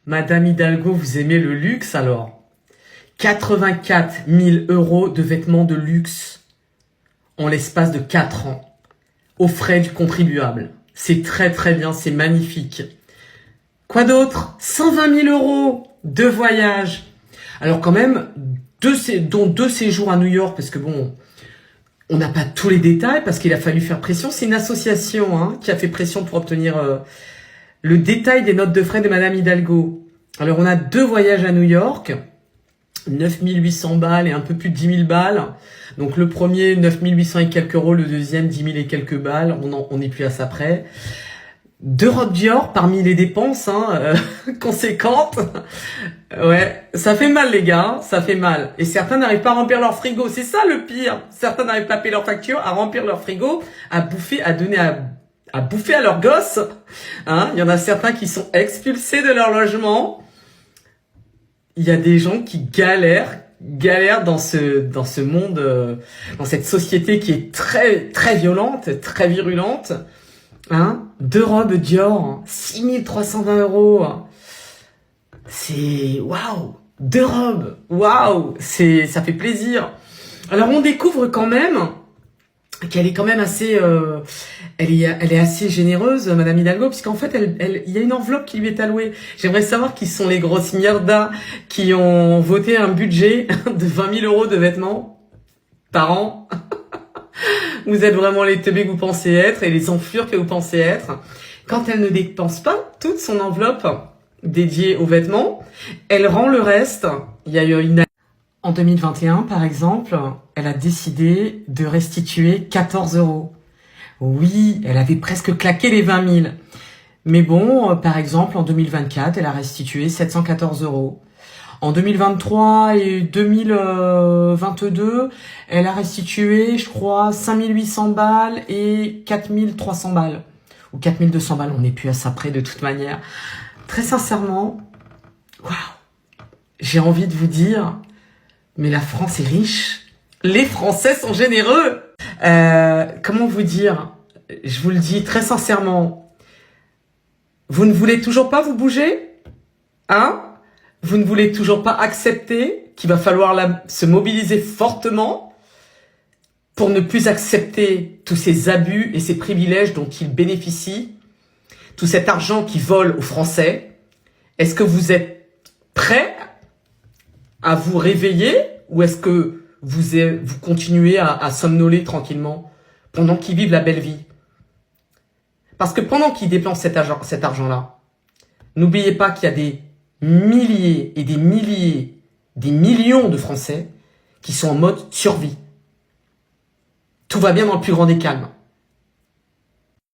Madame Hidalgo, vous aimez le luxe alors? 84 000 € de vêtements de luxe en l'espace de 4 ans, aux frais du contribuable. C'est très très bien, c'est magnifique. Quoi d'autre? 120 000 € de voyage. Alors quand même, dont 2 séjours à New York, parce que bon, on n'a pas tous les détails, parce qu'il a fallu faire pression. C'est une association qui a fait pression pour obtenir le détail des notes de frais de Madame Hidalgo. Alors on a 2 voyages à New York, 9 800 balles et un peu plus de 10 000 balles. Donc le premier, 9 800 et quelques euros, le deuxième, 10 000 et quelques balles. On n'est plus à ça près. 2 robes Dior parmi les dépenses conséquentes. Ouais, ça fait mal les gars, ça fait mal. Et certains n'arrivent pas à remplir leur frigo, c'est ça le pire. Certains n'arrivent pas à payer leur facture, à remplir leur frigo, à bouffer, à donner à bouffer à leurs gosses. Il y en a certains qui sont expulsés de leur logement. Il y a des gens qui galèrent dans ce monde, dans cette société qui est très très violente, très virulente. 2 robes Dior, 6 320 €. C'est waouh, 2 robes, waouh, ça fait plaisir. Alors on découvre quand même qu'elle est quand même assez, elle est assez généreuse, Madame Hidalgo, puisqu'en fait, il y a une enveloppe qui lui est allouée. J'aimerais savoir qui sont les grosses mierdas qui ont voté un budget de 20 000 € de vêtements par an. Vous êtes vraiment les teubés que vous pensez être et les enflures que vous pensez être. Quand elle ne dépense pas toute son enveloppe dédiée aux vêtements, elle rend le reste. Il y a eu en 2021, par exemple, elle a décidé de restituer 14 €. Oui, elle avait presque claqué les 20 000. Mais bon, par exemple, en 2024, elle a restitué 714 €. En 2023 et 2022, elle a restitué, je crois, 5 800 balles et 4 300 balles. Ou 4 200 balles, on n'est plus à ça près de toute manière. Très sincèrement, waouh, j'ai envie de vous dire, mais la France est riche. Les Français sont généreux. Comment vous dire? Je vous le dis très sincèrement. Vous ne voulez toujours pas vous bouger? Vous ne voulez toujours pas accepter qu'il va falloir se mobiliser fortement pour ne plus accepter tous ces abus et ces privilèges dont ils bénéficient, tout cet argent qui vole aux Français? Est-ce que vous êtes prêts à vous réveiller ou est-ce que vous continuez à somnoler tranquillement pendant qu'ils vivent la belle vie? Parce que pendant qu'ils dépensent cet argent-là, n'oubliez pas qu'il y a des milliers et des milliers, des millions de Français qui sont en mode survie. Tout va bien dans le plus grand des calmes.